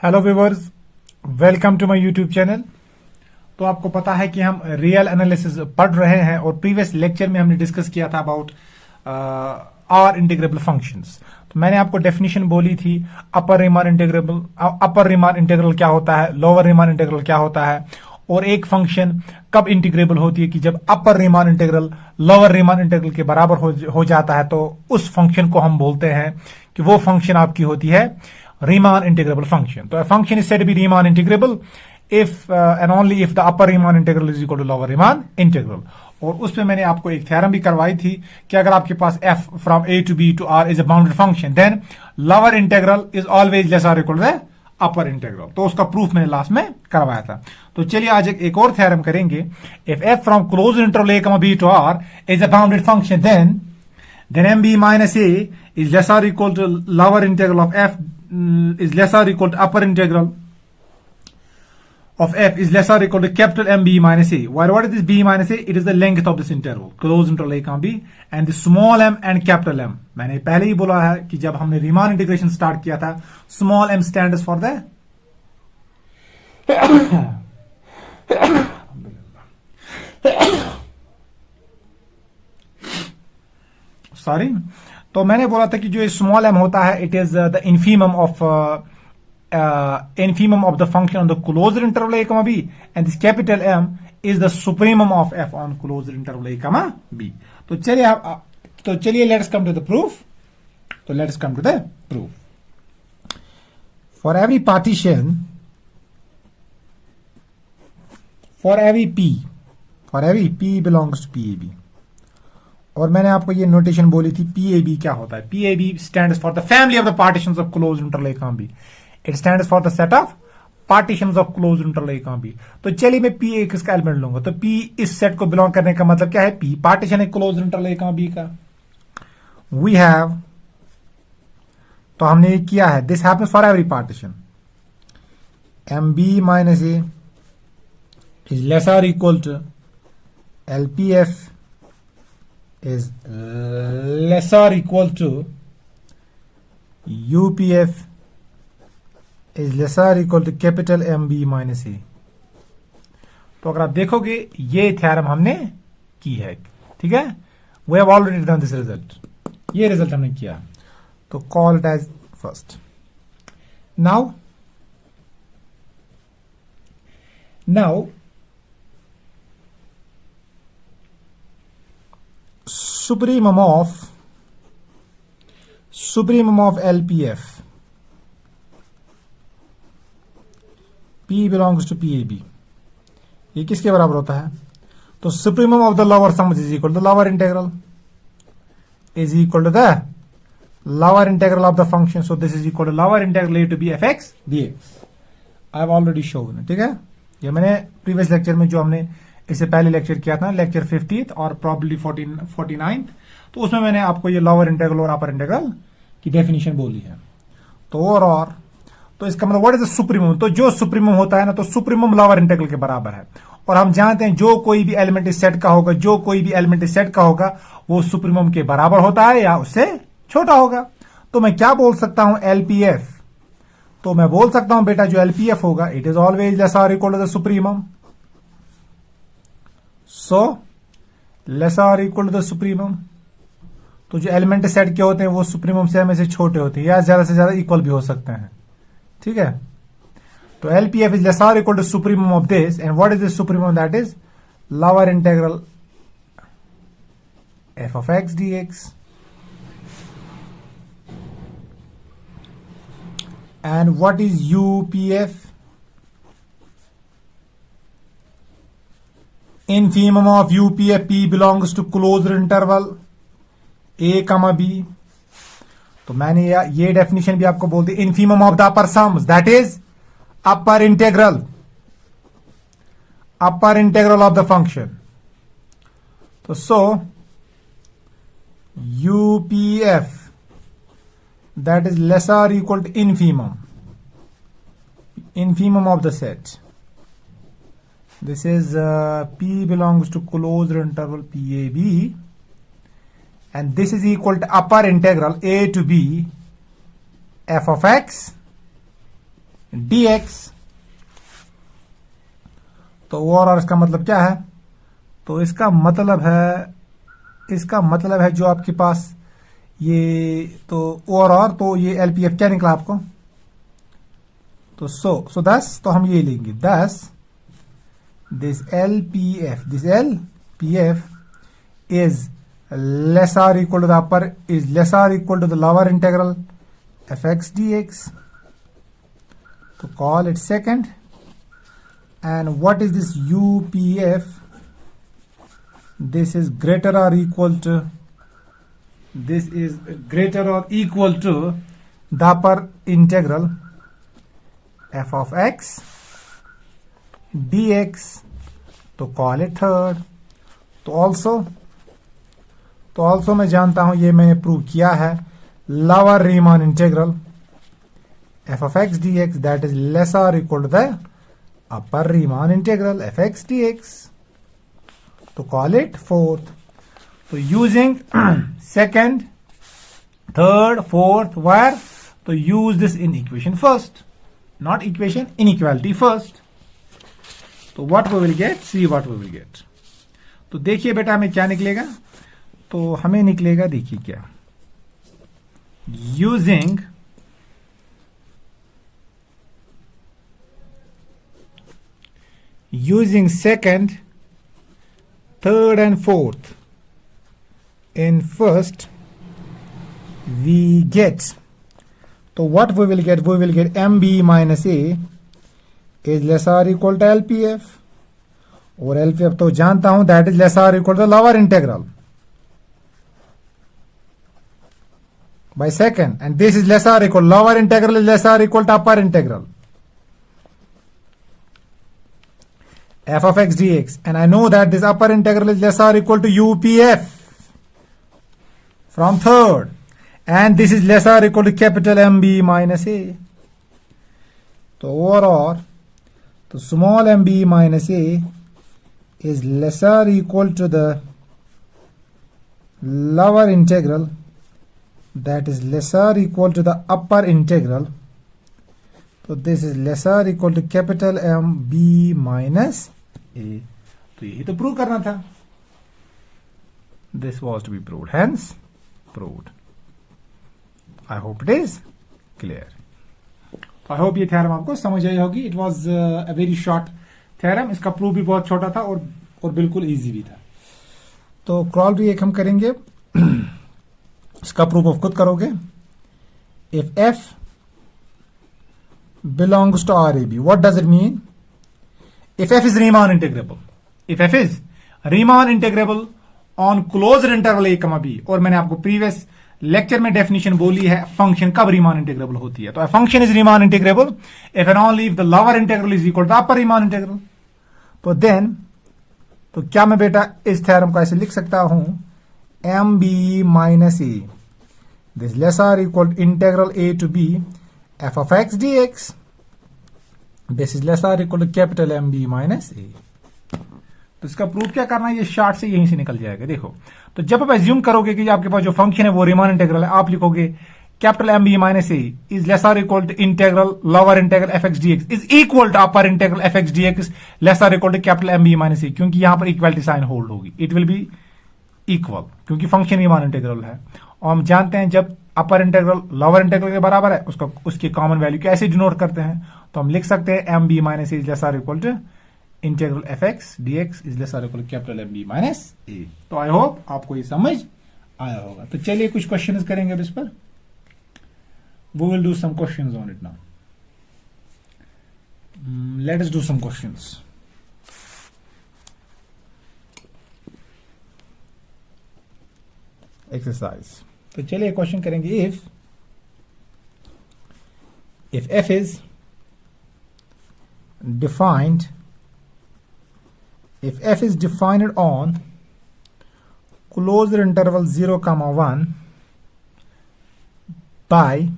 Hello viewers, welcome to my YouTube channel. तो आपको पता है कि हम रियल एनालिसिस पढ़ रहे हैं और प्रीवियस लेक्चर में हमने डिस्कस किया था अबाउट आर इंटीग्रेबल फंक्शंस। तो मैंने आपको डेफिनेशन बोली थी अपर रीमान इंटीग्रल क्या होता है, लोअर रीमान इंटीग्रल क्या होता है, और एक फंक्शन कब इंटीग्रेबल होती है कि जब upper Riemann integral lower Riemann integral के बराबर हो जाता है, तो उस फंक्शन को हम बोलते हैं कि वो फंक्शन आपकी होती है रीमान इंटीग्रेबल फंक्शन। तो function is said to be Riemann integrable if and only if the upper Riemann integral is equal to lower Riemann integral. और उसमें मैंने आपको एक थ्योरम भी करवाई थी कि अगर आपके पास f from a to b to r is a bounded function, then lower integral is always less और equal to the upper integral. तो उसका प्रूफ मैंने लास्ट में करवाया था। तो चलिए आज एक और थ्योरम करेंगे। If f from close interval a b to r is a bounded function, then mb minus a is less or equal to lower integral of f is less or equal to upper integral of f is less or equal to capital MB minus a. What is this b minus a? It is the length of this interval, closed interval a, b, and the small m and capital M. मैंने पहले ही बोला है कि जब हमने Riemann integration start किया था, small m stands for the sorry. तो मैंने बोला था कि जो स्मॉल m होता है, it is the infimum of the function on the closed interval a, b, and this capital M is the supremum of f on closed interval a, b. तो चलिए let's come to the proof. तो let's come to the proof. For every partition, for every p belongs to PAB, और मैंने आपको ये notation बोली थी PAB क्या होता है। PAB stands for the family of the partitions of closed interval a, b. It stands for the set of partitions of closed interval a, b. तो चलिए मैं P एक इसका एलिमेंट लूंगा। तो P इस सेट को बिलोंग करने का मतलब क्या है? P पार्टीशन है क्लोज्ड इंटरवल a, b का। वी हैव, तो हमने ये किया है, this happens for every partition. MB minus a is less और equal to LPF is less or equal to UPF is less or equal to capital MB minus A। तो अगर आप देखोगे ये थ्योरम हमने की है, ठीक है। we have already done this result, ये रिजल्ट हमने किया। तो call it as first। now supremum of LPF, P belongs to PAB, ये किसके बराबर होता है? तो supremum of the lower sum is equal to the lower integral is equal to the lower integral of the function. So this is equal to lower integral a to b fx dx. I have already shown, ठीक है। ये मैंने previous lecture में, जो हमने इससे पहले lecture किया था, लेक्चर 50th और प्रॉब्ली 49th, तो उसमें मैंने आपको ये लोअर इंटीग्रल और अपर इंटीग्रल की डेफिनेशन बोली है। तो और तो इसका मतलब व्हाट इज द सुप्रीमम? तो जो सुप्रीमम होता है ना, तो सुप्रीमम लोअर इंटीग्रल के बराबर है। और हम जानते हैं जो कोई भी एलिमेंट इस सेट का होगा, वो सुप्रीमम के बराबर होता है या उससे छोटा होगा। तो मैं क्या बोल सकता हूं? LPF। तो मैं बोल सकता हूं बेटा जो LPF होगा, इट इज ऑलवेज लेस और equal to the supremum. So less और इक्वल टू द सुप्रीमम। तो जो एलिमेंट सेट के होते हैं वो सुप्रीमम से हमेशा छोटे होते हैं या ज्यादा से ज्यादा इक्वल भी हो सकते हैं, ठीक है। तो LPF इज लेस और equal to supremum of this, and what is this supremum? That is lower integral f of x dx, and what is UPF? Infimum of UPF, P belongs to closed interval a, b. तो मैंने ये definition भी आपको बोल दी। Infimum of the upper sums, that is upper integral of the function. तो so UPF, that is less or equal to infimum of the set. This is P belongs to closed interval PAB, and this is equal to upper integral a to b f of x dx। तो और इसका मतलब क्या है? तो इसका मतलब है जो आपके पास ये तो और तो ये एलपीएफ क्या निकला आपको? तो सो 10, तो हम ये लेंगे 10। This LPF is less or equal to the upper is less or equal to the lower integral fx dx, to call it second. And what is this UPF? This is greater or equal to the upper integral f of x dx, to call it third. तो also मैं जानता हूं, ये मैंने prove किया है, lower Riemann integral f of x dx that is less or equal to the upper Riemann integral fx dx, to call it fourth. So using second, third, fourth, where? So use this in equation first, not equation, inequality first. तो what we will get? See what we will get. तो देखिए बेटा हमें क्या निकलेगा? तो हमें निकलेगा, देखिए क्या, using second, third and fourth in first, we get, so what we will get? We will get MB minus A is less or equal to LPF, और LPF तो जानता हूं, that is less or equal to the lower integral by second, and this is less or equal, lower integral is less or equal to upper integral f of x dx, and I know that this upper integral is less or equal to UPF from third, and this is less or equal to capital MB minus A. So overall, so small MB minus A is less or equal to the lower integral, that is less or equal to the upper integral. So this is less or equal to capital MB minus A. तो यही तो prove करना था. This was to be proved, hence proved. I hope it is clear. I hope ये theorem आपको समझ आई होगी. It was a very short theorem. इसका प्रूफ भी बहुत छोटा था और बिल्कुल इजी भी था. तो क्रॉलरी एक हम करेंगे. इसका प्रूफ आप खुद करोगे. If f belongs to RAB, what does it mean? If f is Riemann integrable, if f is Riemann integrable on closed interval a, b, और मैंने आपको प्रीवियस लेक्चर में डेफिनेशन बोली है फंक्शन कब रीमान इंटीग्रेबल होती है. तो function is Riemann integrable if and only if the lower integral is equal to the upper Riemann integral. तो देन तो क्या मैं बेटा इस थ्योरम को ऐसे लिख सकता हूं, M B minus A this less or equal integral A to B F of X D X, this is less or equal to capital M B minus A. तो इसका प्रूफ क्या करना है, ये शार्ट से यहीं से निकल जाएगा. देखो, तो जब आप एज्यूम करोगे कि आपके पास जो फंक्शन है वो रीमान इंटीग्रल है, आप लिखोगे capital M B minus A is less or equal to integral lower integral F X D X is equal to upper integral F X D X less or equal to capital M B minus A, क्योंकि यहां पर equality sign hold होगी. It will be equal क्योंकि function Riemann integral है. और हम जानते हैं जब अपर इंटीग्रल लोअर इंटीग्रल के बराबर है उसकी कॉमन वैल्यू कैसे डिनोट करते हैं, तो हम लिख सकते हैं M B minus A is less or equal to integral F X D X is less or equal to capital M B minus A. तो आई होप आपको ये समझ आया होगा. तो चलिए कुछ क्वेश्चंस करेंगे अब इस पर. We will do some questions on it now. Let us do some questions. Exercise. तो चलिए क्वेश्चन करेंगे. if f is defined on closed interval 0, 1 by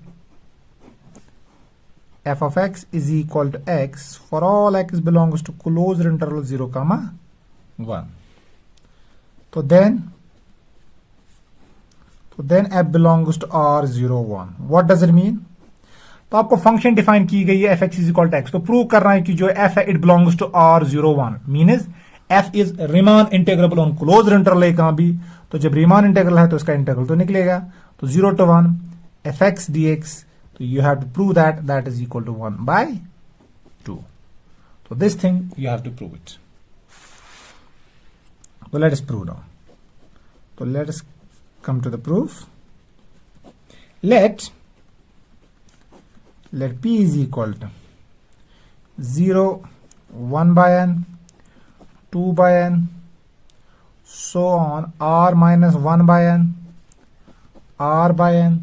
f of x is equal to x for all x belongs to closed interval 0, 1. So then f belongs to R 0, 1. What does it mean? तो आपको function define की गई है f(x is equal to x), तो prove करना है कि जो f है it belongs to R01, means f is Riemann integrable on closed interval है कहां भी, तो जब रीमान इंटीग्रल है तो इसका इंटीग्रल तो निकलेगा, तो 0 to 1 fx dx, तो you have to prove that is equal to 1/2, तो this thing you have to prove it. तो लेट अस प्रूव नाउ, तो let us come to the proof. Let p is equal to 0, 1 by n, 2 by n, so on, r minus 1 by n, r by n,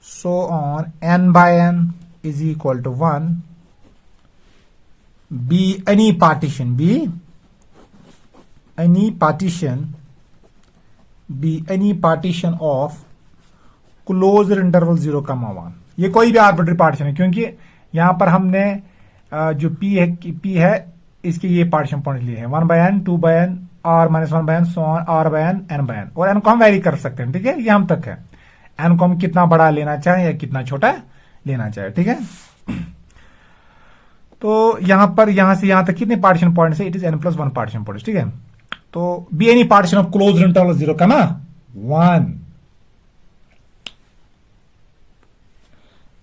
so on, n by n is equal to 1. B any partition, B any partition, be any partition of closed interval 0, 1। ये कोई भी arbitrary partition है, क्योंकि यहां पर हमने जो p है इसके ये पार्टीशन पॉइंट लिए हैं 1 by n, 2 by n, r minus 1 by n, so on, r by n, n by n, और n को हम वेरी कर सकते हैं, ठीक है, ये हम तक है। n को हम कितना बड़ा लेना चाहें या कितना छोटा लेना चाहे, ठीक है। तो यहां से यहां तक कितने पार्टीशन पॉइंट है, it is n+1 partition point, ठीक है। तो be any partition of closed interval 0, 1,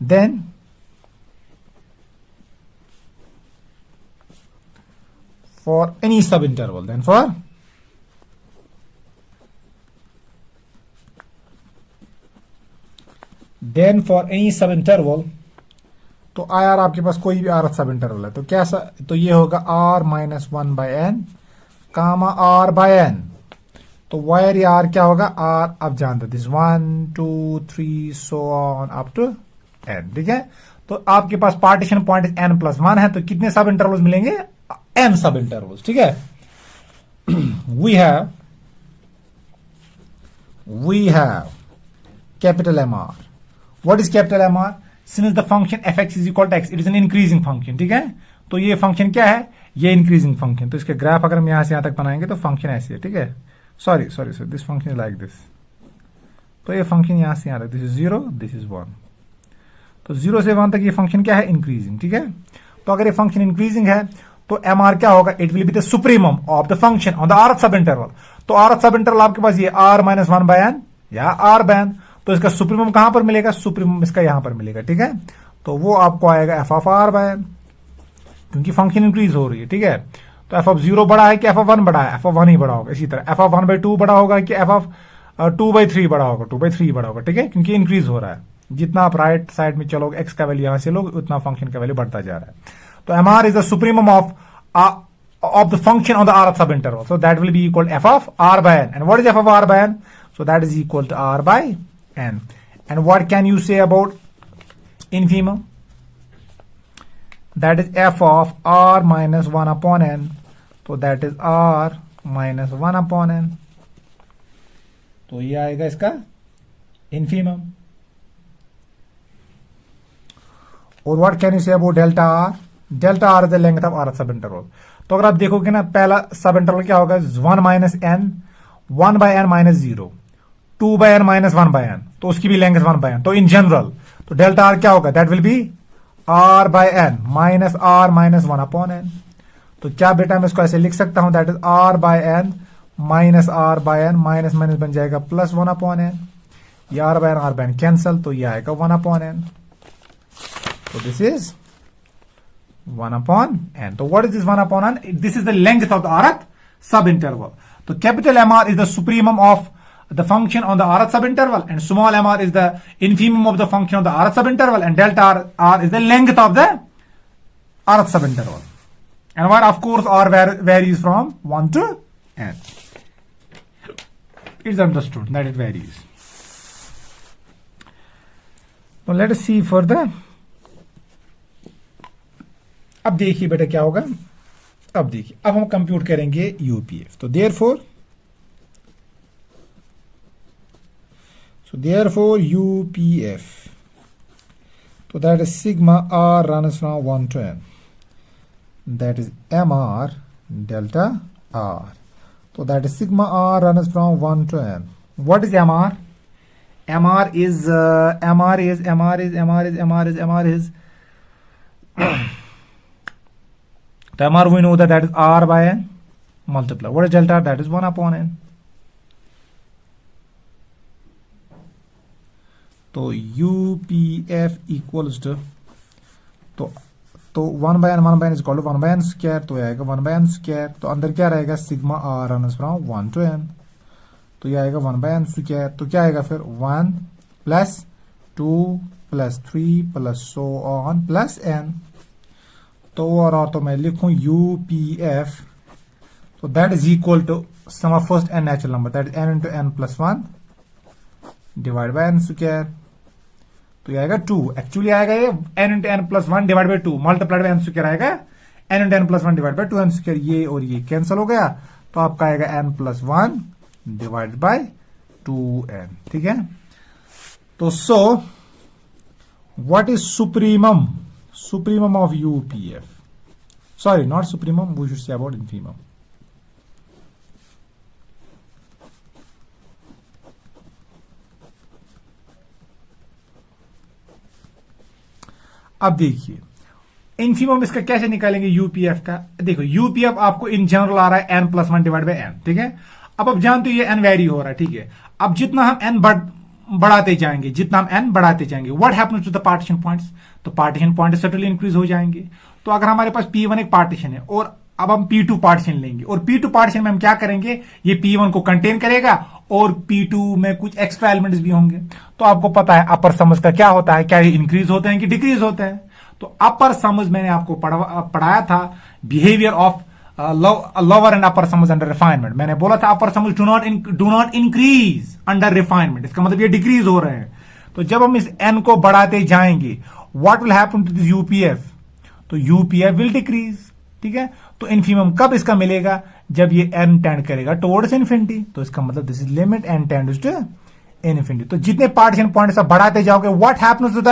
then for any sub interval, then for any sub interval, तो आर आपके पास कोई भी आर सब इंटरवल है, तो कैसा, तो ये होगा r minus 1 by n, r by n, तो वायर या r क्या होगा, r आप जानते this 1, 2, 3 so on up to n, ठीक है। तो आपके पास पार्टीशन पॉइंट n+1 है, तो कितने सब इंटरवल्स मिलेंगे, n सब इंटरवल्स, ठीक है। we have capital MR. What is capital MR? Since the function fx is equal to x, it is an increasing function, ठीक है। तो ये फंक्शन क्या है, ये इंक्रीजिंग फंक्शन, तो इसके ग्राफ अगर हम यहां से यहां तक बनाएंगे तो फंक्शन ऐसे है, ठीक है। Sorry this function is like this, तो ये फंक्शन यहां से यहां तक, दिस इज 0, दिस इज 1, तो 0 से 1 तक ये फंक्शन क्या है, इंक्रीजिंग, ठीक है। तो अगर ये फंक्शन इंक्रीजिंग है तो एम आर क्या होगा, it will be the supremum of the function on the आरथ सब इंटरवल। तो आरथ सब इंटरवल आपके पास ये r minus 1 by n या r by n, तो इसका सुप्रीमम कहां पर मिलेगा, सुप्रीमम इसका यहां पर मिलेगा, ठीक है। तो वो आपको आएगा f of r by n, क्योंकि फंक्शन इंक्रीज हो रही है, ठीक है। तो f of 0 बड़ा है कि f of 1 बड़ा है, f of 1 ही बड़ा होगा। इसी तरह f of 1/2 बड़ा होगा कि f of 2/3 बड़ा होगा, 2/3 बड़ा होगा, ठीक है, क्योंकि इंक्रीज हो रहा है। जितना आप राइट साइड में चलोगे x का वैल्यू यहां से लोगे उतना फंक्शन का वैल्यू बढ़ता जा रहा है। तो mr is the supremum of the function on the rth subinterval, so that will be equal to f of r by n. And what is f of r by n? So that is equal to r by n. And what can you say about infimum? That is f of r minus 1 upon n, so that is r minus 1 upon n, तो ये आएगा इसका infimum. और what can you say about delta r? Delta r is the length of rth subinterval. तो अगर आप देखोगे ना, पहला सब इंटरवल क्या होगा, 1 minus n, 1 by n minus 0, 2 by n minus 1 by n, तो उसकी भी लेंथ 1 by n। तो इन जनरल तो डेल्टा आर क्या होगा, that will B r by n minus r minus 1 upon n। तो क्या बेटा मैं इसको ऐसे लिख सकता हूं, that is r by n minus r by n, minus minus बन जाएगा प्लस 1 upon n, ये r by n कैंसल, तो ये आएगा 1 upon n। तो this is 1 upon n. So what is this 1 upon n? This is the length of the rth subinterval. So capital MR is the supremum of the function on the rth subinterval, and small mr is the infimum of the function of the rth subinterval, and delta r is the length of the rth subinterval. And what, of course, r varies from 1 to n. It's understood that it varies. Now let us see further. अब देखिए बेटा क्या होगा, अब देखिए, अब हम compute करेंगे यूपीएफ। तो देयरफॉर यूपीएफ, तो that is sigma R runs from 1 to n, that is M R delta R. तो that is sigma R runs from 1 to n। What is M R? MR is तो MR we know that is R by N multiply. What is delta? That is 1 upon N. तो UPF equals to तो 1 by n is equal to 1 by n square, तो ये आएगा 1 by n square. तो अंदर क्या रहेगा, sigma r runs from 1 to n, तो ये आएगा 1 by n square. तो क्या आएगा फिर 1 plus 2 plus 3 plus so on plus n. तो और तो मैं लिखूं UPF, तो that is equal to sum of first n natural number, that is n into n plus 1 divided by n square. तो ये आएगा 2. एक्चुअली आएगा ये n into n plus 1 divide by 2 multiplied by n square आएगा n into n plus 1 divide by 2 n square. ये और ये cancel हो गया, तो आपका आएगा n plus 1 divide by 2n. ठीक है. तो so what is supremum of UPF? Sorry, not supremum, we should say about infimum. अब देखिए इन्फीमम इसका कैसे निकालेंगे UPF का. देखो UPF आपको इन जनरल आ रहा है n plus 1 divide by n. ठीक है. अब आप जानते हो ये n वेरी हो रहा है. ठीक है. अब जितना हम n बढ़ाते जाएंगे what happens to the partition points, तो पार्टीशन पॉइंट सर्टेनली इंक्रीज हो जाएंगे. तो अगर हमारे पास P1 एक पार्टीशन है और अब हम P2 पार्टीशन लेंगे, और P2 पार्टीशन में हम क्या करेंगे, ये P1 को कंटेन करेगा और P2 में कुछ एक्स्ट्रा एलिमेंट्स भी होंगे. तो आपको पता है अपर समझ का क्या होता है, क्या ये इंक्रीज होते हैं कि डिक्रीज होते हैं. तो अपर समझ मैंने आपको पढ़ाया था behaviour of lower and upper समझ अंडर रिफाइनमेंट. मैंने बोला था अपर समझ do not increase under refinement, इसका मतलब ये डिक्रीज हो रहे हैं. तो जब हम इस n को बढ़ाते जाएंगे what will happen to this UPF, तो UPF विल डिक्रीज. ठीक है. तो इन्फीमम कब इसका मिलेगा, जब ये n टेंड करेगा टुवर्ड्स इन्फिनिटी. तो इसका मतलब this is limit n tends to infinity. तो जितने पार्टीशन पॉइंट सब बढ़ाते जाओगे what happens to the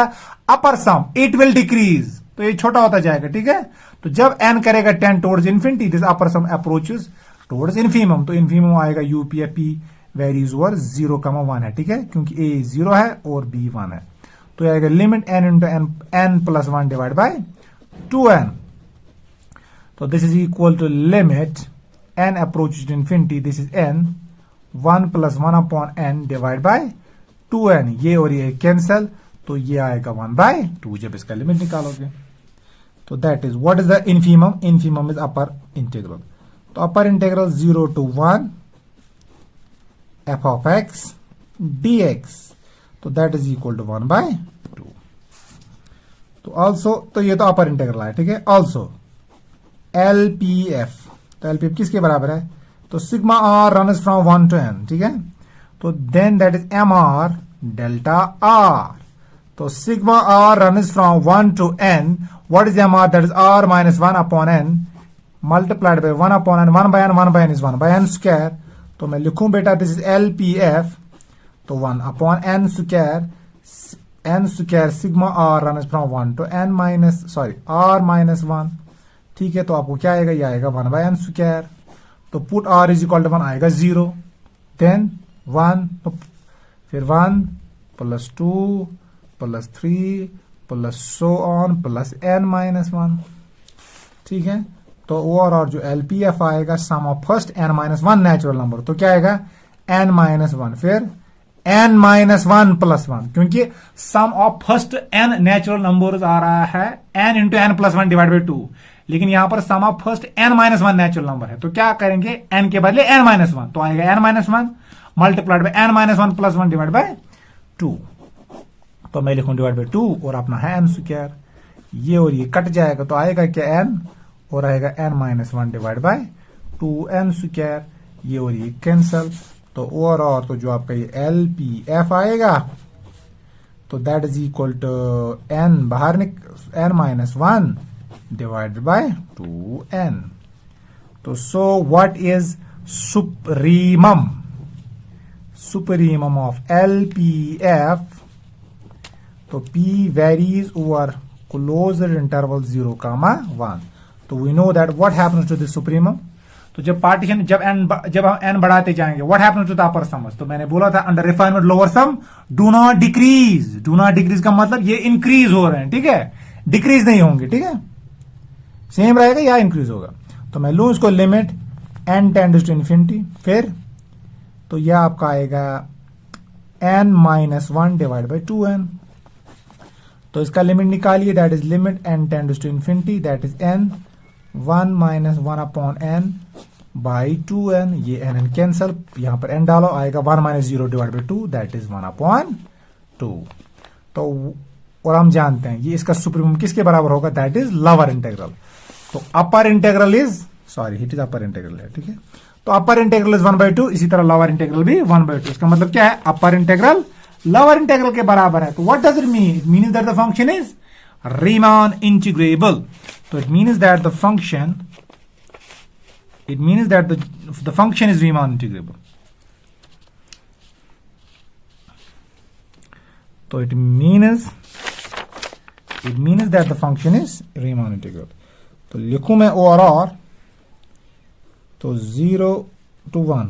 upper sum, it will decrease. तो ये छोटा होता जाएगा. ठीक है. तो जब n करेगा 10 towards infinity, this upper sum approaches towards infimum. तो इन्फीमम आएगा UPF P वेरीज ओवर 0,1 है. ठीक है. क्योंकि A 0 है और B 1 है. तो आएगा limit n into n plus 1 divide by 2n. तो this is equal to limit n approaches to infinity, this is n 1 plus 1 upon n divide by 2n. ये और ये कैंसल, तो ये आएगा 1 बाई 2 जब इसका लिमिट निकालोगे. तो that is what is the infimum. Infimum is upper integral. तो upper integral 0 to 1 f of x dx, तो that is equal to 1 by 2. तो ऑल्सो, तो ये तो अपर इंटीग्रल है. ठीक है. ऑल्सो LPF, तो LPF किसके बराबर है, तो sigma r runs from 1 to n. ठीक है. तो then that is MR delta r. तो sigma r runs from 1 to n, what is MR, that is r minus 1 upon n multiplied by 1 upon n. 1 by n is 1 by n square. तो मैं लिखूं बेटा this is LPF, तो 1 upon n square sigma r runs from 1 to n minus r minus 1. ठीक है. तो आपको क्या आएगा, ये आएगा 1 by n स्क्वायर. तो put r is equal to 1 आएगा 0, देन 1, तो फिर 1 plus 2 plus 3 plus so on plus n minus 1. ठीक है. तो और जो LPF आएगा sum of first n minus 1 natural number, तो क्या आएगा n माइनस 1 फिर n माइनस 1 प्लस 1, क्योंकि sum of first n natural number आ रहा है n into n plus 1 divide by 2, लेकिन यहां पर sum of first n minus 1 natural number है. तो क्या करेंगे, n के बदले n माइनस 1, तो आएगा n minus 1 multiplied by n minus 1 plus 1 divide by 2. तो मैं लिखूं डिवाइड बाई 2 और अपना है n स्क्वायर. ये और ये कट जाएगा, तो आएगा क्या n और आएगा n minus 1 divide by 2n square. ये और ये कैंसल, तो और तो जो आपका ये LPF आएगा, तो that is equal to n बाहर n minus 1 divided by 2n. तो so what is supremum of LPF, तो P varies over closed interval 0, 1. तो we know that what happens to this supremum, तो तो जब पार्टीशन जब हम n बढ़ाते जाएंगे, what happens to the upper sum? तो मैंने बोला था under refinement lower sum do not decrease. Do not decrease का मतलब ये इंक्रीज हो रहे हैं, ठीक है, डिक्रीज नहीं होंगे, ठीक है, सेम रहेगा या इंक्रीज होगा। तो मैं लू इसको limit n tends to infinity, फिर तो यह आपका आएगा n minus 1 divide by 2n। तो इसका लिमिट निकालिए, that is limit n tends to infinity, that is n 1 minus 1 upon n by 2n। ये n कैंसल, यहां पर n डालो, आएगा 1 minus 0 divide by 2, that is 1 upon 2। तो और हम जानते हैं ये इसका सुप्रीमम किसके बराबर होगा, दैट इज लोअर इंटीग्रल। तो upper integral is, sorry it is upper integral है, ठीक है। तो अपर इंटीग्रल इज 1/2, इसी तरह लोअर इंटीग्रल भी 1/2। इसका मतलब क्या है, अपर इंटीग्रल लोअर इंटीग्रल के बराबर है। तो what does it mean? It means that the function is Riemann integrable. तो it means that the function, it means that the function is Riemann integrable. So it means that the function is Riemann integrable. तो लिखूं मैं और तो 0 to 1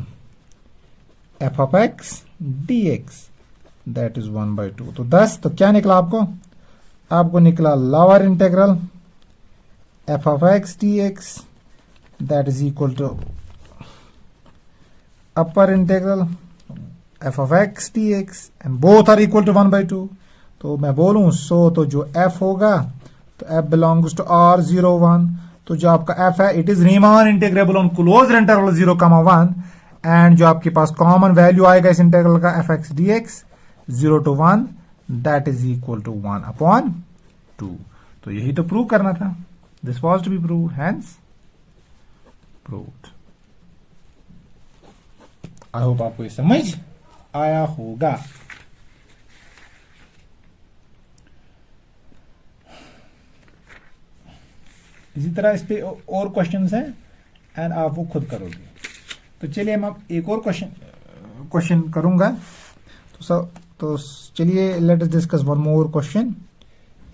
f of x dx that is 1/2। तो 10, तो क्या निकला आपको निकला lower integral f of x dx that is equal to upper integral f of x dx and both are equal to 1/2। तो मैं बोलूं तो जो f होगा तो f belongs to R01। तो जो आपका f है it is Riemann integrable on closed interval 0, 1 and जो आपके पास कॉमन वैल्यू आएगा इस इंटीग्रल का f x dx 0 to 1 that is equal to 1/2। तो यही तो प्रूव करना था, this was to be proved, hence proved. I hope आपको ये समझ आया होगा। इसी तरह इस पे और क्वेश्चंस हैं एंड आप वो खुद करोगे। तो चलिए हम अब एक और क्वेश्चन करूंगा। तो चलिए let us discuss one more question.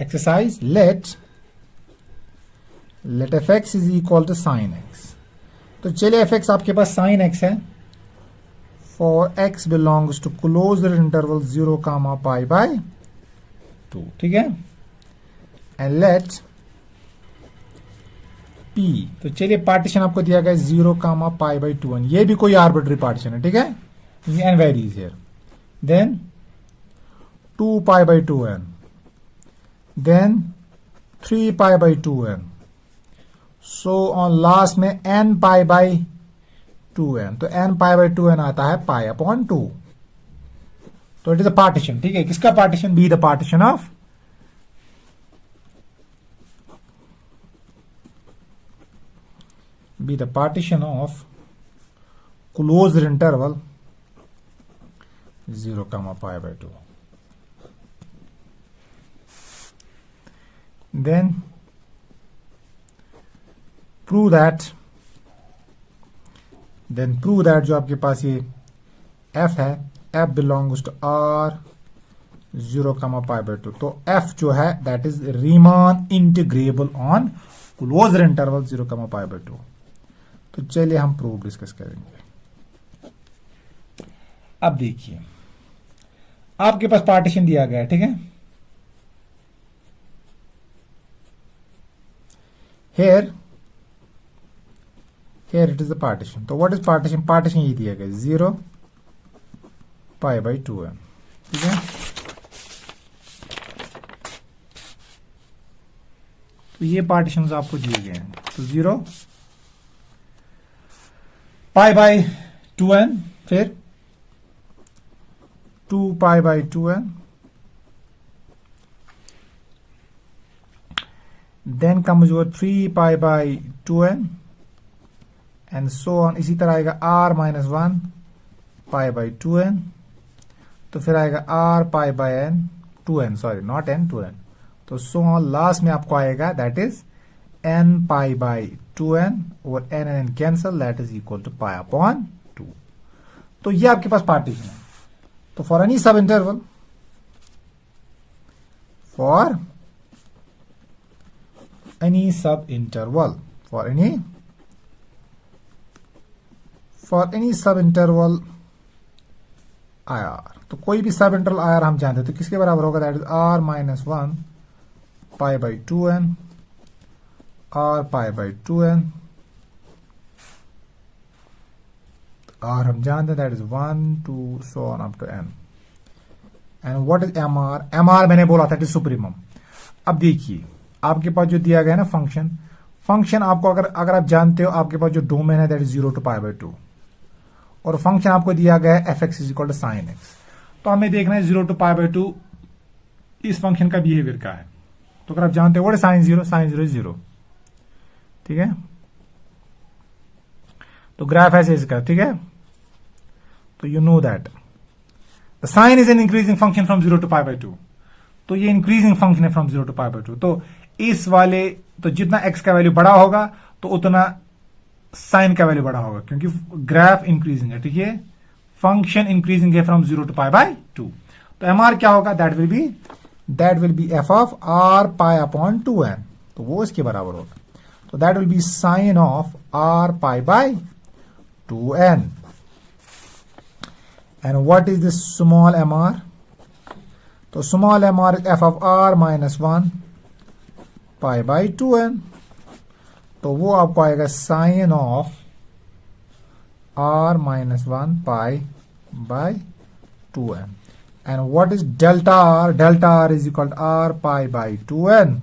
Exercise let f x is equal to sine x. तो चलिए एफ एक्स आपके पास साइन एक्स है for x belongs to closed interval 0, π/2, ठीक है। एंड लेट पी, तो चलिए पार्टीशन आपको दिया गया 0, π/2n। ये भी कोई आर्बिट्री पार्टीशन है, ठीक है, n varies here. Then 2 π/2n, then 3 π/2n, so on last में n π/2n। तो n π/2n आता है π/2। तो इट इज अ पार्टीशन, ठीक है। किसका partition? Be the partition of closed interval 0, π/2। Then prove that जो आपके पास ये f है, f बिलोंग्स टू R 0, π/2। तो f जो है that is Riemann integrable on closed interval 0, π/2। तो चलिए हम प्रूव डिस्कस करेंगे। अब देखिए आपके पास पार्टीशन दिया गया है, ठीक है। Here it is the partition। तो what is partition? पार्टीशन ये दिया गया 0, π/2n, ठीक है। तो ये पार्टीशंस आपको दिए गए हैं। तो 0 π/2n, फिर 2 π/2n, then comes your 3 π/2n and so on. इसी तरह आएगा r-1 π/2n, तो फिर आएगा r π/n 2n, sorry not n 2n। तो सो ऑन लास्ट में आपको आएगा दैट इज n π/2n और n cancel, that is equal to π/2। तो ये आपके पास पार्टीशन है। तो for any sub interval, for any for any sub interval I R, तो कोई भी सब इंटरवल आई आर हम जानते हैं तो किसके बराबर होगा, that is r minus 1 pi by 2n, r pi by 2n, r हम जानते हैं that is 1 2 so on up to n। And what is M r, m r मैंने बोला था इट इज सुप्रीमम। अब देखिए आपके पास जो दिया गया है ना फंक्शन, फंक्शन आपको अगर आप जानते हो आपके पास जो डोमेन है that is 0 to pi by 2, और फंक्शन आपको दिया गया है f x is equal to sine x. तो हमें देखना है 0 टू पाई बाई 2 इस फंक्शन का बिहेवियर क्या है। तो अगर आप जानते हो what is sine 0, sine 0 is 0, ठीक है। तो ग्राफ ऐसे इसका, ठीक है। तो you know that the sine is an increasing function from 0 to pi by 2, तो ये इंक्रीजिंग फंक्शन है फ्रॉम 0 टू पाई बाई 2। तो इस वाले, तो जितना एक्स का वैल्यू बड़ा होगा तो उतना साइन का वैल्यू बड़ा होगा, क्योंकि ग्राफ इंक्रीजिंग है, ठीक है। फंक्शन इंक्रीजिंग है फ्रॉम 0 टू पाई बाई 2। तो एम आर क्या होगा, that will be F of R pi upon 2n, तो वो इसके बराबर होगा। तो that will be sine of R pi by 2n। And what is this small M R, तो small M R is F of R minus 1 pi by 2n, तो वो आपको आएगा sine of R minus 1 pi by 2n। And what is delta r, delta r is equal to r pi by 2n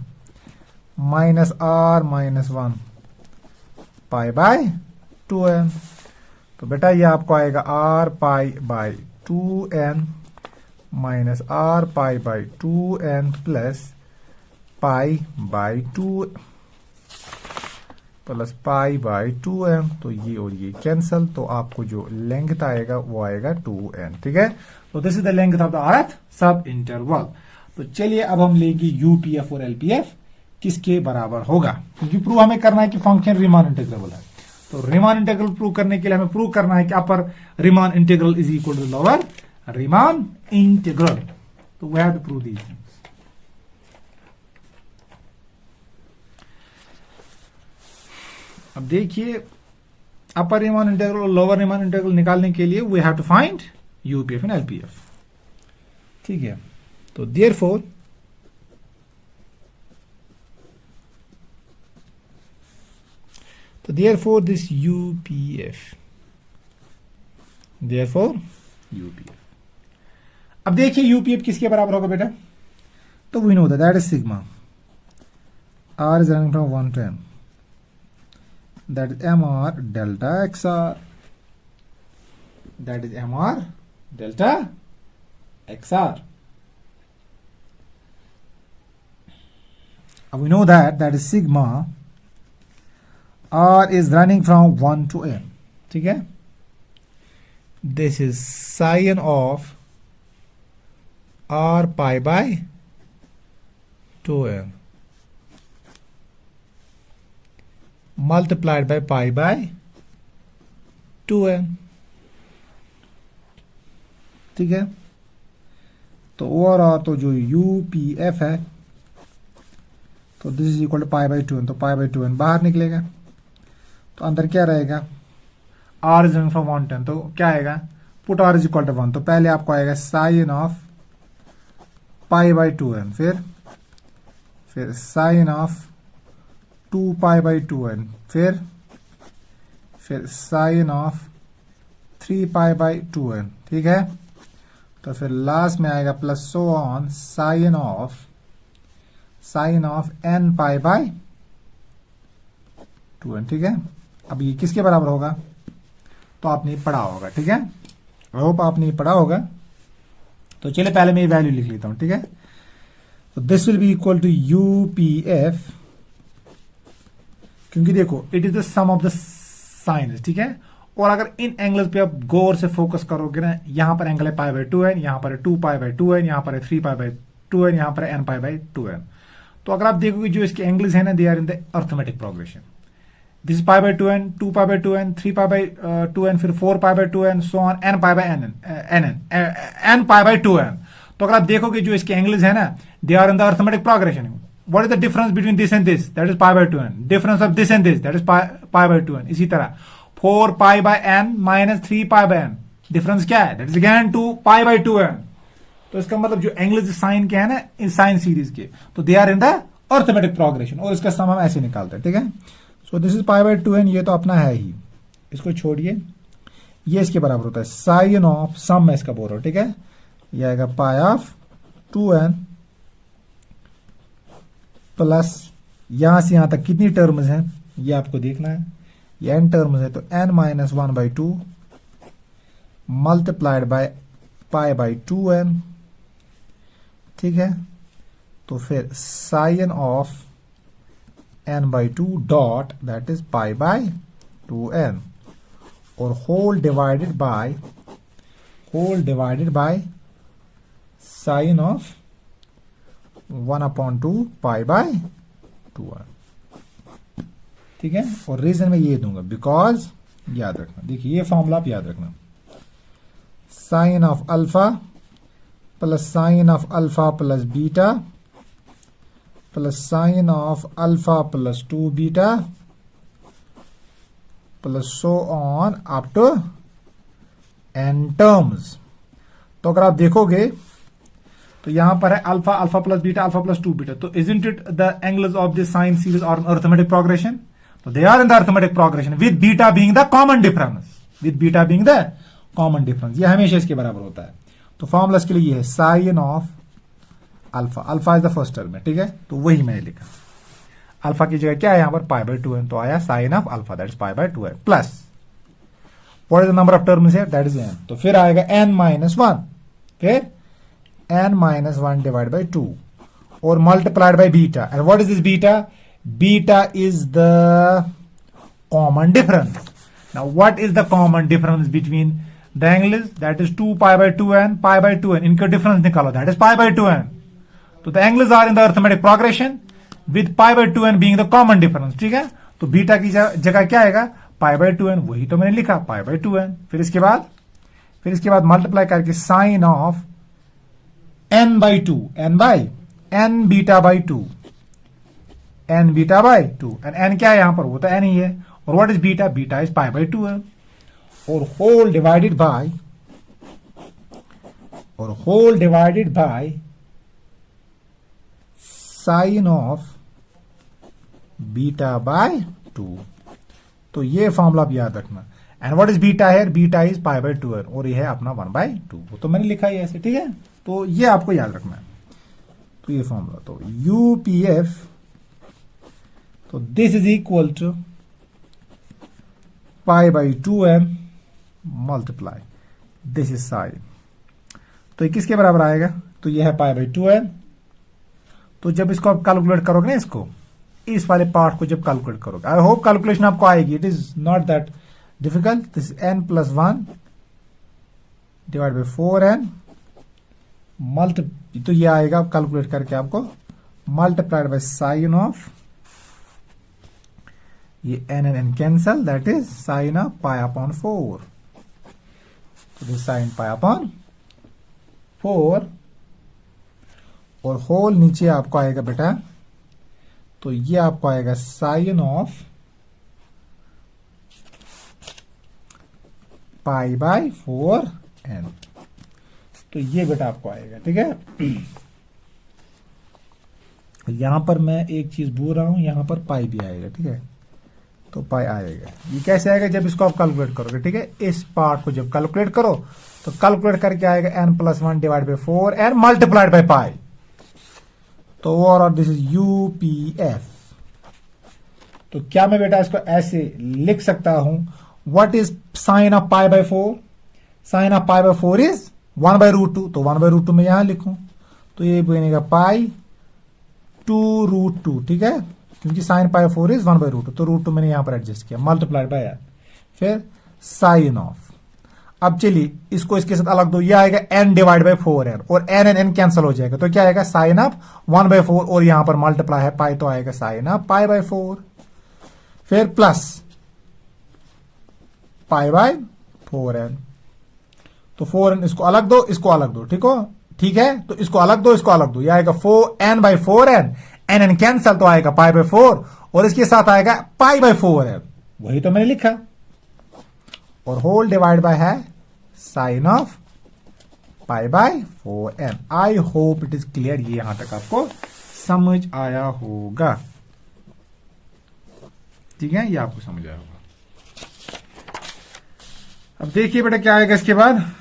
minus r minus 1 pi by 2n। तो बेटा ये आपको आएगा r pi by 2n minus r pi by 2n plus pi by 2 plus pi by 2m। तो ये और ये cancel, तो आपको जो लेंथ आएगा वो आएगा 2n, ठीक है। तो this is the length of the आरथ सब इंटरवल। तो चलिए अब हम लेंगे यूपीएफ और एलपीएफ किसके बराबर होगा, क्योंकि प्रूव हमें करना है कि फंक्शन रीमान इंटीग्रेबल है। तो रीमान इंटीग्रल प्रूव करने के लिए हमें प्रूव करना है कि upper Riemann integral is equal to lower Riemann integral. तो we have to prove these things. अब देखिए अपर रीमान इंटीग्रल और लोअर रीमान इंटीग्रल निकालने के लिए we have to find UPF and LPF, ठीक है। तो therefore this UPF, therefore UPF. अब देखिए यूपीएफ किसके बराबर होगा बेटा, तो we know that is sigma R is running from 1 to n, that is mr delta xr, that is mr delta xr. We know that is sigma r is running from 1 to n, ठीक है। This is sine of r pi by 2n multiplied by pi by 2n, ठीक है। तो overall तो जो UPF है तो this is equal to pi by 2n, तो पाई बाई 2n बाहर निकलेगा, तो अंदर क्या रहेगा, r is from 1 to n, तो क्या आएगा, put r is equal to 1, तो पहले आपको आएगा sine of pi by 2n, फिर sine of 2 pi by 2n, फिर sine of 3 pi by 2n, ठीक है। तो फिर लास्ट में आएगा plus so on sine of n pi by 2n, ठीक है। अब ये किसके बराबर होगा, तो आपने पढ़ा होगा, ठीक है। आई होप आपने पढ़ा होगा। तो चलिए पहले मैं ये वैल्यू लिख लेता हूं, ठीक है। तो this will be equal to UPF, क्योंकि देखो it is the sum of the sines, ठीक है। और अगर इन एंगल्स पे आप गौर से फोकस करोगे ना, यहां पर एंगल है पाई बाई 2n, यहां पर है 2 पाई बाई 2n, यहां पर है 3 पाई बाई 2n, यहां पर है n पाई बाई 2n। तो अगर आप देखोगे जो इसके एंगल्स है ना, they are in the arithmetic progression. This is pi by 2n, 2 pi by 2n, 3 pi by 2n, फिर 4 pi by 2n, so on n pi by n pi by 2n। तो अगर आप देखोगे जो इसके एंगल्स है ना, they are in the arithmetic progression. What is the difference between this and this? That is pi by 2n. Difference of this and this, that is pi by 2n. इसी तरह 4 pi by n minus 3 pi by n. Difference क्या है? That is again 2 pi by 2n। तो इसका मतलब जो angles sign के है ना इस साइन सीरीज के, तो they are in the arithmetic progression, और इसका सम हम ऐसे निकालते हैं, ठीक है। So this is pi by 2n, ये तो अपना है ही, इसको छोड़िए, ये इसके बराबर होता है साइन ऑफ सम में इसका बोल रहा हूं, ठीक है। ये आएगा पाई ऑफ 2n प्लस यहां से यहां तक कितनी टर्म्स हैं ये आपको देखना है, ये n टर्म्स है, तो n minus 1/2 multiplied by pi by 2n, ठीक है। तो फिर sine of n/2 dot that is pi by 2n, और whole divided by sine of 1/2 pi by 2n, ठीक है। और रीजन में ये दूंगा बिकॉज, याद रखना, देखिए ये फॉर्मूला आप याद रखना, sine of alpha plus sine of alpha plus beta plus sine of alpha plus 2 beta plus so on up to n terms. तो अगर आप देखोगे तो यहां पर है alpha, alpha plus beta, alpha plus 2 beta, तो isn't it the angles of this sine series और अर्थमेटिक प्रोग्रेशन? तो they are in the arithmetic progression with beta being the common difference, ये हमेशा इसके बराबर होता है। तो फॉर्मूला के लिए ये है sine of alpha, alpha is the first term है, ठीक है। तो वही मैंने लिखा, अल्फा की जगह क्या है यहां पर पाई बाय 2n, तो आया sine of alpha that is pi by 2n plus what is the number of terms here, that is n, तो फिर आएगा n माइनस 1, फिर n माइनस 1 डिवाइड बाय 2 और multiplied by beta, and what is this beta? Beta is the common difference. Now what is the common difference between the angles? That is 2 pi by 2n, pi by 2n, इनका difference निकालो, that is pi by 2n। तो the angles are in the arithmetic progression with pi by 2n being the common difference, ठीक है। तो beta की जगह क्या आएगा? पाई बाय 2n, वही तो मैंने लिखा पाई बाय 2n। फिर इसके बाद मल्टीप्लाई करके sine of n by 2, n beta by 2, n beta by 2, and n क्या है यहां पर? वो तो n ही है। और what is beta? Beta is pi by 2n, और whole divided by sine of beta by 2। तो ये फॉर्मूला आप याद रखना। एंड व्हाट इज बीटा है? Beta is pi by 2n, और ये है अपना 1/2, वो तो मैंने लिखा ही ऐसे, ठीक है। तो ये आपको याद रखना है। तो ये फॉर्मूला, तो UPF, तो this is equal to pi by 2n multiply this is sine, तो ये किसके बराबर आएगा? तो ये है पाई बाई 2n। तो जब इसको आप कैलकुलेट करोगे ना, इसको, इस वाले पार्ट को जब कैलकुलेट करोगे, आई होप कैलकुलेशन आपको आएगी, it is not that difficult. This n plus 1 divide by 4n तो ये आएगा, आप कैलकुलेट करके आपको मल्टीप्लाइड बाय साइन ऑफ, ये n cancel, that is sine of pi upon 4, तो दिस साइन पाई अपॉन 4, और होल नीचे आपको आएगा बेटा, तो ये आपको आएगा sine of pi by 4n, तो ये बेटा आपको आएगा, ठीक है। यहां पर मैं एक चीज बोल रहा हूं, यहां पर पाई भी आएगा, ठीक है। तो पाई आएगा, ये कैसे आएगा? जब इसको आप कैलकुलेट करोगे, ठीक है। इस पार्ट को जब कैलकुलेट करो तो कैलकुलेट करके आएगा n plus 1 divide by 4n multiplied by pi, तो और दिस इज UPF। तो क्या मैं बेटा इसको ऐसे लिख सकता हूं? What is sine of pi by 4? Sine of pi by 4 is 1/√2, तो 1/√2 में यहां लिखूं, तो ये बनेगा पाई 2√2, ठीक है, क्योंकि साइन पाई 4 इज 1/√2, तो √2 मैंने यहां पर एडजस्ट किया, मल्टीप्लाइड बाय n, फिर साइन ऑफ। अब चलिए इसको इसके साथ अलग दो, ये आएगा n डिवाइड बाय 4n, और n कैंसिल हो जाएगा, तो क्या आएगा? साइन ऑफ 1/4, और यहां पर मल्टीप्लाई है पाई, तो आएगा साइन ऑफ पाई बाय 4, फिर प्लस पाई बाय 4n, तो 4n इसको अलग दो, इसको अलग दो, ठीक है। तो इसको अलग दो, इसको अलग दो, यह आएगा 4n by 4n, n cancel, तो आएगा पाई बाय 4, और इसके साथ आएगा पाई बाय 4n, वही तो मैंने लिखा। और होल डिवाइड बाय है sine of pi by 4n। I hope it is clear. ये यहां तक आपको समझ आया होगा। ठीक है, ये आपको समझ आया होगा। अब देखिए बेटा क्या आएगा इसके बाद।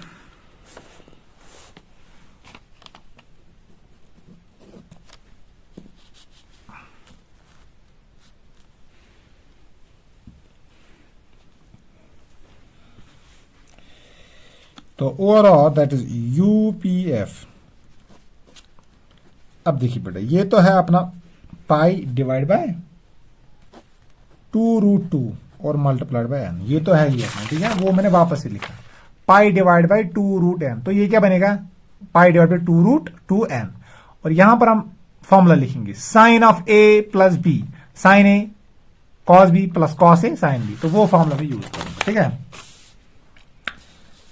तो ओवरऑल दैट इज यूपीएफ। अब देखिए बेटा, ये तो है अपना पाई डिवाइड बाय 2√2 और मल्टीप्लाइड बाय n। ये तो है ही अपना, ठीक है, वो मैंने वापस से लिखा पाई डिवाइड बाय 2√n। तो ये क्या बनेगा, पाई डिवाइड बाय 2√2n। और यहां पर हम फॉर्मूला लिखेंगे sine of a plus b, sine A cos b plus cos A sine b. तो वो फॉर्मूला भी यूज करेंगे, ठीक है।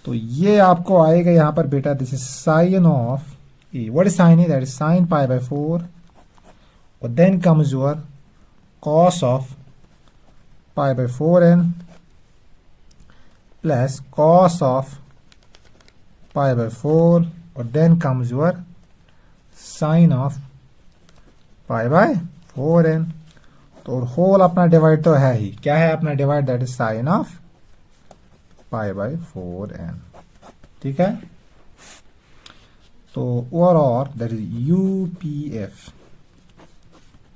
तो ये आपको आएगा यहां पर बेटा, this is sine of a. What is sine a, that is sine pi by 4 और then comes your cos of pi by 4n plus cos of pi by 4 और then comes your sine of pi by 4n। तो whole अपना divide तो है ही, क्या है अपना divide, that is sine of pi by 4n। ठीक है, तो overall that is UPF,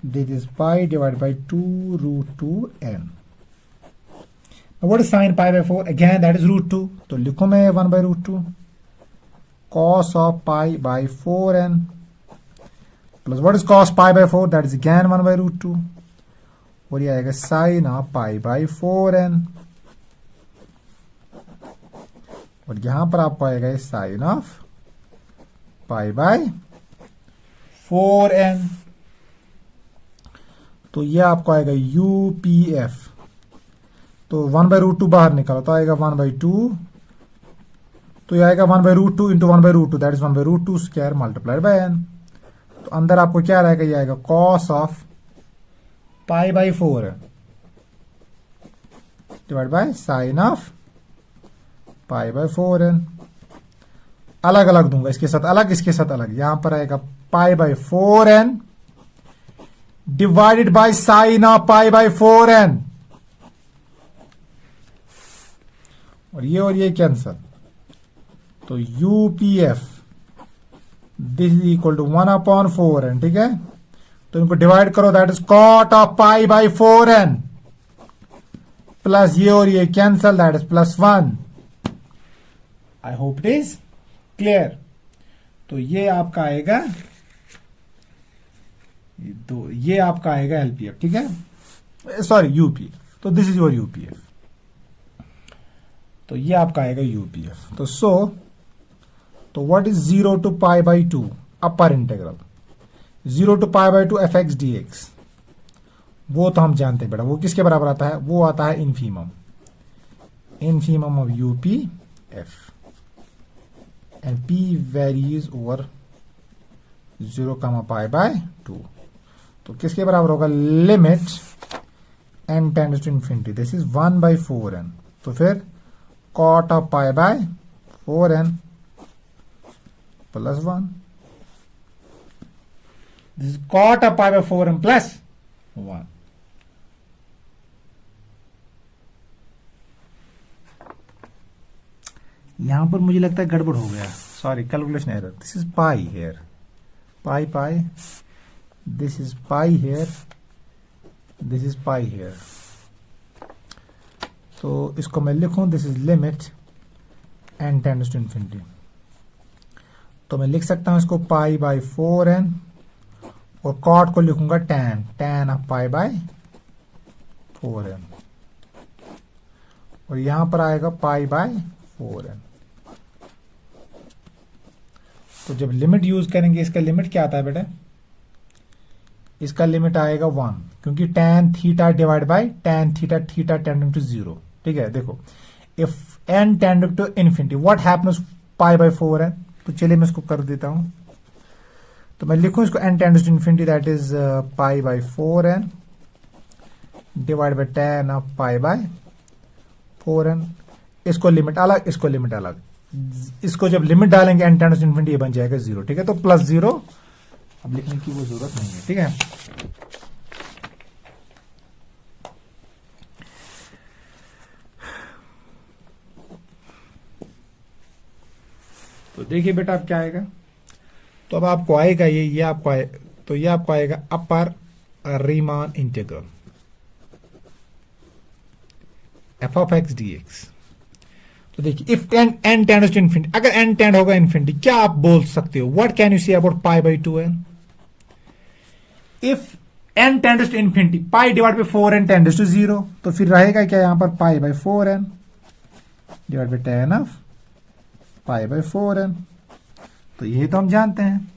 this is pi divide by 2√2n। What is sine pi by 4, again that is √2। तो लिखो मैं 1/√2 cos of pi by 4n plus what is cos pi by 4, that is again 1/√2 और ये आएगा sine of pi by 4n और यहां पर आपको आएगा sine of pi by 4n। तो ये आपको आएगा यूपीएफ। तो 1/√2 बाहर निकालो तो आएगा 1/2। तो ये आएगा 1/√2 into 1/√2, that is 1/√2 square multiplied by n। तो अंदर आपको क्या रहेगा, ये आएगा cos of pi by 4 divide by sine of pi by 4n। अलग अलग दूंगा, इसके साथ अलग, इसके साथ अलग। यहां पर आएगा pi by 4n divided by sine of pi by 4n और ये कैंसल। तो UPF this is equal to 1/4n। ठीक है, तो इनको डिवाइड करो, that is cot of pi by 4n plus ये और ये cancel, that is +1। I hope it is clear. तो ये आपका आएगा ये आपका आएगा एलपीएफ। ठीक है, सॉरी यूपीएफ। तो दिस इज योर यूपीएफ। तो ये आपका आएगा यूपीएफ। तो what is 0 to pi by 2 upper integral, 0 to pi by 2 fx dx। वो तो हम जानते हैं बेटा, वो किसके बराबर आता है, वो आता है infimum of UPF and p varies over 0, pi by 2। तो किसके बराबर होगा, limit n tends to infinity, this is 1/4n। तो फिर cot of pi by 4n plus 1, this is cot of pi by 4n plus 1। यहां पर मुझे लगता है गड़बड़ हो गया, sorry, calculation error. This is pi here, pi, this is pi here, this is pi here. तो इसको मैं लिखूं, this is limit n tends to infinity. तो मैं लिख सकता हूं इसको पाई बाय 4n और कॉट को लिखूंगा tan of pi by 4n और यहां पर आएगा पाई बाय 4n। तो जब लिमिट यूज करेंगे, इसका लिमिट क्या आता है बेटा, इसका लिमिट आएगा 1, क्योंकि tan theta divide by tan theta, theta tending to 0। ठीक है, देखो if n tending to infinity what happens pi by 4n। तो चलिए मैं इसको कर देता हूं। तो मैं लिखूं इसको n tends to infinity, that is pi by 4n divide by tan of pi by 4n इसको लिमिट अलग, इसको लिमिट अलग। इसको जब लिमिट डालेंगे n टेंड्स टू इन्फिनिटी, ये बन जाएगा 0, ठीक है। तो +0 अब लिखने की वो जरूरत नहीं है, ठीक है। तो देखिए बेटा अब क्या आएगा, तो अब आपको आएगा ये आपको आए, तो ये आपको आएगा upper Riemann integral f of x dx। तो देखिए if n tends to infinity, अगर n टेंड होगा इन्फिनिटी, क्या आप बोल सकते हो, what can you say about π/2n? If n tends to infinity, pi divide by 4n tends to 0, तो फिर रहेगा क्या यहां पर π/4n divide by tan of π/4n। तो यही तो हम जानते हैं,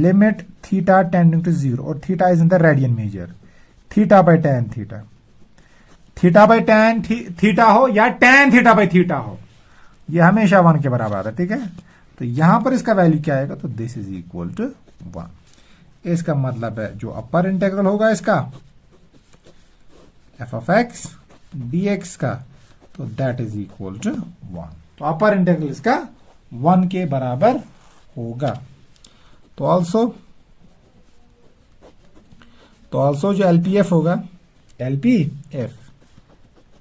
लिमिट थीटा टेंडिंग टू 0, और theta is in the radian major, theta by tan theta, theta by tan theta हो या tan थीटा बाई थीटा हो, यह हमेशा 1 के बराबर आता है, ठीक है। तो यहां पर इसका वैल्यू क्या आएगा, तो दिस इज इक्वल टू 1। इसका मतलब है जो अपर इंटीग्रल होगा इसका f of x dx का, तो दैट इज इक्वल टू 1। तो अपर इंटीग्रल इसका 1 के बराबर होगा। तो ऑल्सो जो LPF होगा, LPF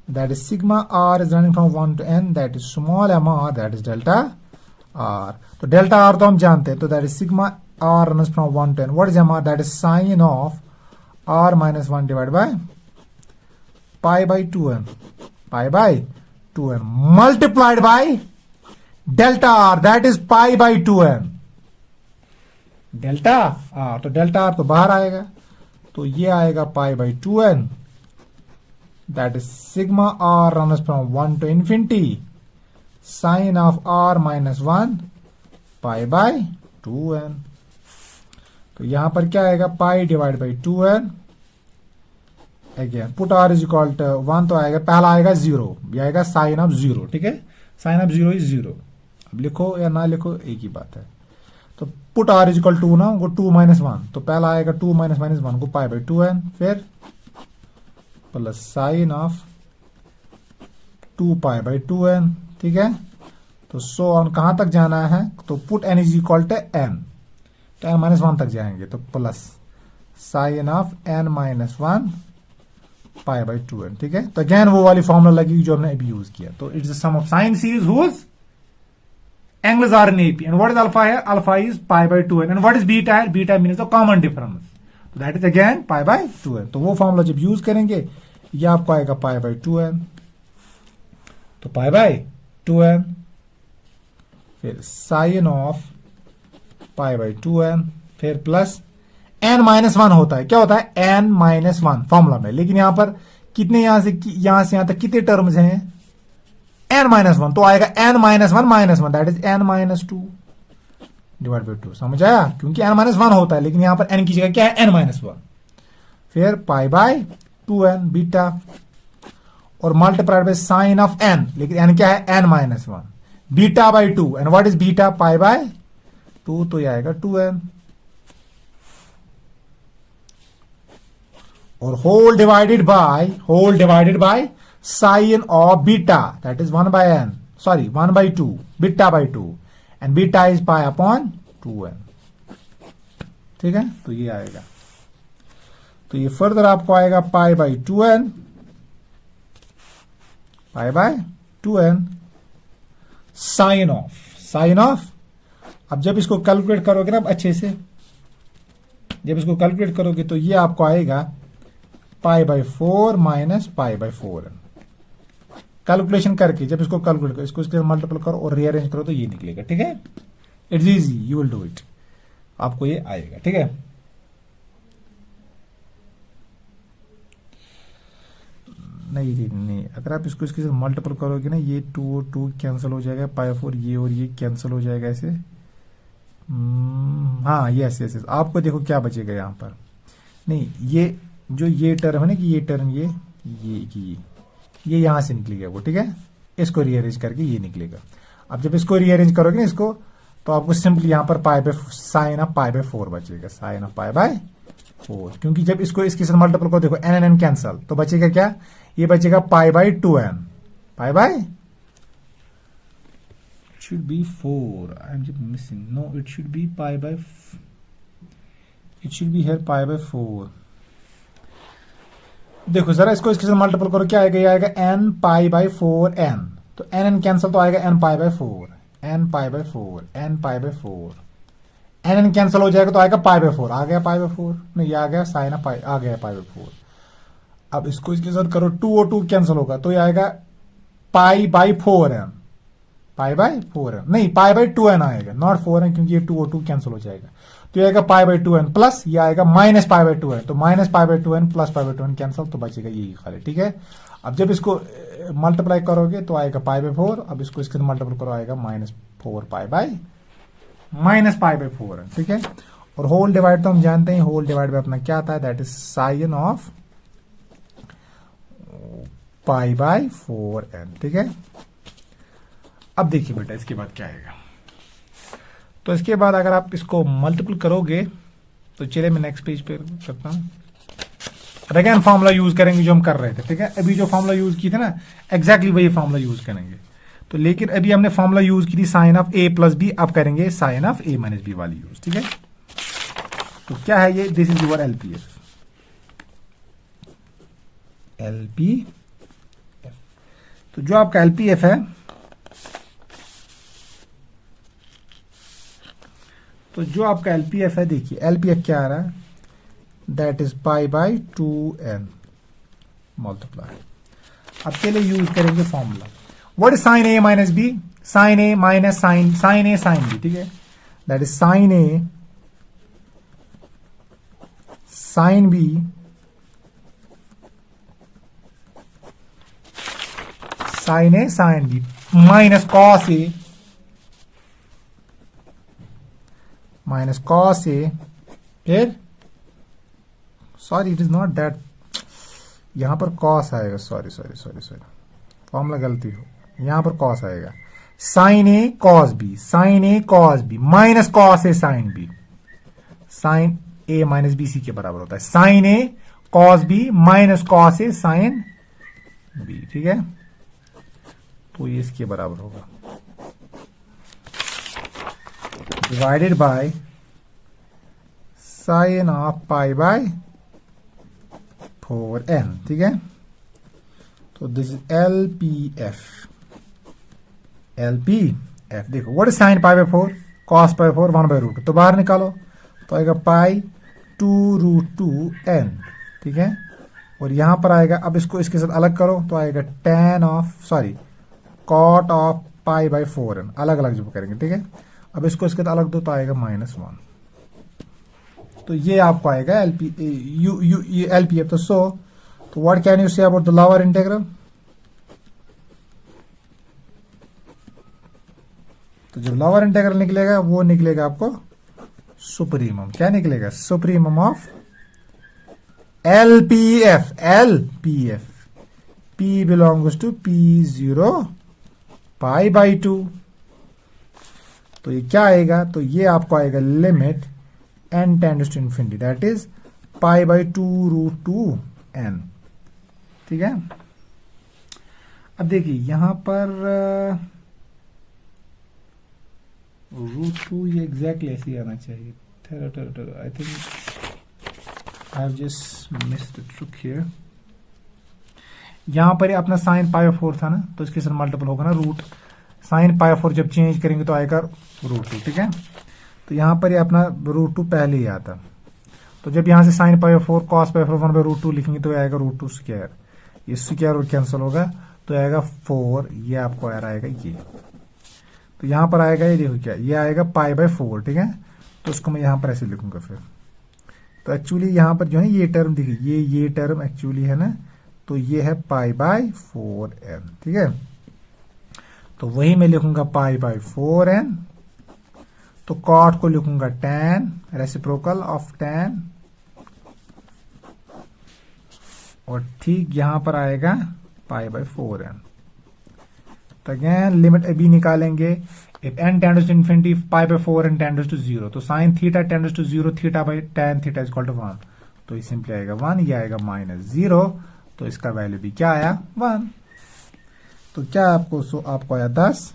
that is sigma r is running from 1 to n, that is small m r, that is delta r। तो delta r तो हम जानते हैं, तो that is sigma r runs from 1 to n। what is m r? that is sine of r minus 1 divided by π/2n, π/2n multiplied by delta r, that is π/2n, delta r। तो delta r तो बाहर आएगा, तो ये आएगा π/2n, that is sigma r runs from 1 to infinity sine of r minus 1 π/2n। तो यहां पर क्या आएगा, pi divide by 2n, again put r is equal to 1, तो आएगा पहला आएगा 0, ये आएगा साइन ऑफ 0, ठीक है। साइन ऑफ 0 इज 0, अब लिखो या ना लिखो एक ही बात है। तो put r is equal to ना, वो 2 - 1, तो पहला आएगा 2 - -1 को π/2n, फिर प्लस साइन ऑफ 2π/2n, ठीक है। तो सो ऑन कहां तक जाना है, तो put n is equal to n, तो n - 1 तक जाएंगे, तो plus sine of n - 1 π/2n, ठीक है। तो अगेन वो वाली फॉर्मूला लगी जो हमने अभी यूज किया। तो it's the sum of sine series whose angles are in AP, and what is alpha here? Alpha is π/2n, and what is beta here? Beta means the common difference, so that is again π/2n। तो वो formula जब use करेंगे, ये आपको आएगा π/2n, तो π/2n, फिर sine of π/2n, फिर प्लस n - 1 होता है, क्या होता है n - 1 फॉर्मूला में, लेकिन यहां पर कितने, यहां से यहां तक कितने टर्म्स हैं, n - 1, तो आएगा n - 1 - that is n - 2 divide by 2, समझ आया, क्योंकि n - 1 होता है, लेकिन यहां पर n की जगह क्या है, n - 1, फिर π/2n बीटा, और multiplied by sine of n, लेकिन n क्या है, n - 1 beta by 2, and what is beta, π/2, तो ये आएगा 2n, और whole divided by sine of beta, that is 1/n, sorry 1/2, beta by 2, and beta is π/2n, ठीक है। तो ये आएगा, तो ये फर्दर आपको आएगा π/2n साइन ऑफ, अब जब इसको कैलकुलेट करोगे ना अच्छे से, जब इसको कैलकुलेट करोगे तो ये आपको आएगा π/4 माइनस π/4n, कैलकुलेशन करके जब इसको कैलकुलेट करो, इसको इसके मल्टीपल करो और रीअरेंज करो, तो ये निकलेगा, ठीक है। It's easy, you will do it, आपको ये आएगा, ठीक है। नहीं, अगर आप इसको इसके साथ मल्टीपल करोगे ना, ये 2 और 2 कैंसिल हो जाएगा, π/4 ये और ये कैंसिल हो जाएगा ऐसे, हाँ यस, आपको देखो क्या बचेगा यहाँ पर, नहीं ये जो ये टर्म है ना, कि ये टर्म ये यहां से निकलेगा वो, ठीक है। इसको रीअरेंज करके ये निकलेगा। अब जब इसको रीअरेंज करोगे ना इसको, तो आपको सिंपली यहां पर साइन ऑफ π/4 बचेगा, साइन ऑफ π/4, 4, क्योंकि जब इसको इसके साथ मल्टीपल को देखो एन एन कैंसल, तो बचेगा क्या, ये बचेगा पाई by 2n, pi by should be 4. I'm just missing. No, it should be pi by. It should be here pi by 4. देखो जरा इसको इसके साथ मल्टीपल करो, क्या आएगा, ये आएगा n पाई बाई 4n, तो n n कैंसिल, तो आएगा n pi by 4, n pi by 4, n pi by 4, n n cancel हो जाएगा तो आएगा पाई बाई 4, आ गया पाई बाई 4, नहीं आ गया साइन ऑफ पाई, आ गया पाई बाई 4। अब इसको इसके साथ करो, 2 और 2 कैंसिल होगा, तो ये आएगा पाई by 4n, pi by 4n, नहीं पाई बाई 2n आएगा, नॉट 4n, क्योंकि ये 2 और 2 कैंसिल हो जाएगा, तो ये आएगा पाई बाई 2n प्लस, ये आएगा माइनस पाई बाई 2n, तो minus pi by 2n plus pi by 2n cancel, तो बचेगा यही खाली, ठीक है। अब जब इसको मल्टीप्लाई करोगे तो आएगा पाई बाई 4, अब इसको इसके मल्टीप्लाई करो आएगा minus 4 pi by minus pi by 4, ठीक है। और होल डिवाइड तो हम जानते हैं, होल डिवाइड में अपना क्या था, that is sine of pi by 4n, ठीक है। अब देखिए बेटा इसके बाद क्या आएगा, तो इसके बाद अगर आप इसको मल्टीपल करोगे तो चलिए मैं नेक्स्ट पेज पे करता हूं। अब अगेन फॉर्मूला यूज करेंगे जो हम कर रहे थे, ठीक है। अभी जो फॉर्मूला यूज की थी ना, एग्जैक्टली वही फॉर्मूला यूज करेंगे, तो लेकिन अभी हमने फॉर्मूला यूज की थी sine of a plus b, अब करेंगे sine of a minus b वाली यूज, ठीक है। तो क्या है ये, this is your LPF, LPF. तो जो आपका एलपीएफ है, तो जो आपका एलपीएफ है, देखिए एलपीएफ क्या आ रहा है, that is pi by 2n multiply. अब के लिए यूज करेंगे formula, what is sine A minus B, sine A minus sine, sine A sine B, ठीक है। That is sine A sine B sine A sine B minus cos A minus cos A, फिर sorry it is not that, यहां पर cos आएगा, sorry sorry sorry sorry formula गलती हो, यहां पर कॉस आएगा, sign A cos B, sine A cos B minus cos A sine B, sine A minus B C के बराबर होता है, साइन ए कॉस बी माइनस कॉस ए साइन बी, ठीक है। तो ये इसके बराबर होगा, divided by sine of pi by 4n, ठीक है। तो दिस इज एलपीएफ, एलपीएफ देखो, what is sine pi by 4, cos pi 4 1 by root, तो बाहर निकालो तो आएगा पाई 2√2n, ठीक है। और यहां पर आएगा, अब इसको इसके साथ अलग करो तो आएगा tan of sorry cot of pi by 4n, अलग अलग जब करेंगे, ठीक है। अब इसको इसके साथ अलग दो तो आएगा -1, तो ये आपको आएगा एलपीएफ। तो what can you say about the lower integral, तो जब लोअर इंटीग्रल निकलेगा वो निकलेगा आपको सुप्रीमम, क्या निकलेगा, supremum of LPF, LPF p belongs to p0 pi by 2, तो ये क्या आएगा, तो ये आपको आएगा limit n tends to infinity, that is pi by 2√2n, ठीक है। अब देखिए यहां पर √2 ये एग्जैक्टली ऐसे ही आना चाहिए, I think I have just missed the trick here. यहां पर अपना साइन पाई 4 था ना, तो इसके साथ मल्टीपल होगा ना रूट, साइन पाई 4 जब चेंज करेंगे तो आएगा √2, ठीक है। तो यहां पर ये अपना √2 पहले ही आता, तो जब यहां से sine pi 4 cos pi 4 1 by √2 लिखेंगे तो आएगा √2 स्क्वायर, ये स्क्वायर और कैंसिल होगा तो आएगा 4, ये आपको आ आएगा ये, तो यहां पर आएगा ये देखो क्या, ये आएगा पाई बाय 4, ठीक है। तो उसको मैं यहां पर ऐसे लिखूंगा फिर, तो एक्चुअली यहां पर जो है ये टर्म देखिए, ये टर्म एक्चुअली है ना, तो ये है पाई बाय 4n, ठीक है। तो वही मैं लिखूंगा पाई बाय 4n, तो कॉट को लिखूंगा tan, रेसिप्रोकल ऑफ tan, और ठीक यहां पर आएगा पाई बाय 4n। तो अगेन लिमिट अभी निकालेंगे, if n tends to infinity pi by 4n tends to 0, तो sine theta tends to 0, theta by tan theta is equal to 1, तो ये सिंपली आएगा 1, ये आएगा -0, तो इसका वैल्यू भी क्या आया 1। तो क्या आपको आया 10।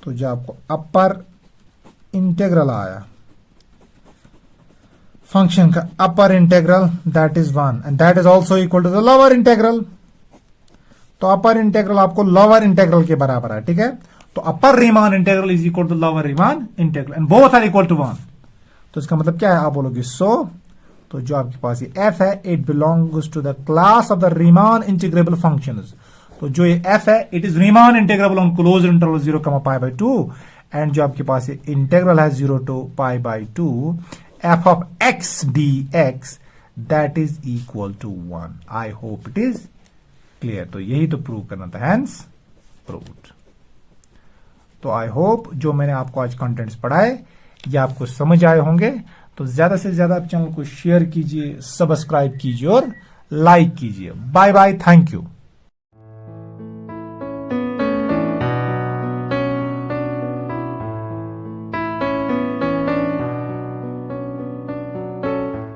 तो जो आपको अपर इंटीग्रल आया फंक्शन का upper integral, that is 1 and that is also equal to the lower integral. तो अपर इंटीग्रल आपको लोअर इंटीग्रल के बराबर है, ठीक है। तो upper Riemann integral is equal to lower Riemann integral and both are equal to 1। तो इसका मतलब क्या है, आप बोलोगे सो। तो जो आपके पास ये f है, it belongs to the class of the Riemann integrable functions. तो जो ये f है, it is Riemann integrable on close interval 0, π/2 and जो आपके पास ये इंटीग्रल है 0 to π/2 f of x dx, that is equal to 1। I hope it is clear। तो यही तो प्रूव करना था, हैंस प्रूव्ड। तो आई होप जो मैंने आपको आज कंटेंट्स पढ़ाए ये आपको समझ आए होंगे। तो ज्यादा से ज्यादा आप चैनल को शेयर कीजिए, सब्सक्राइब कीजिए और लाइक कीजिए। Bye bye, thank you.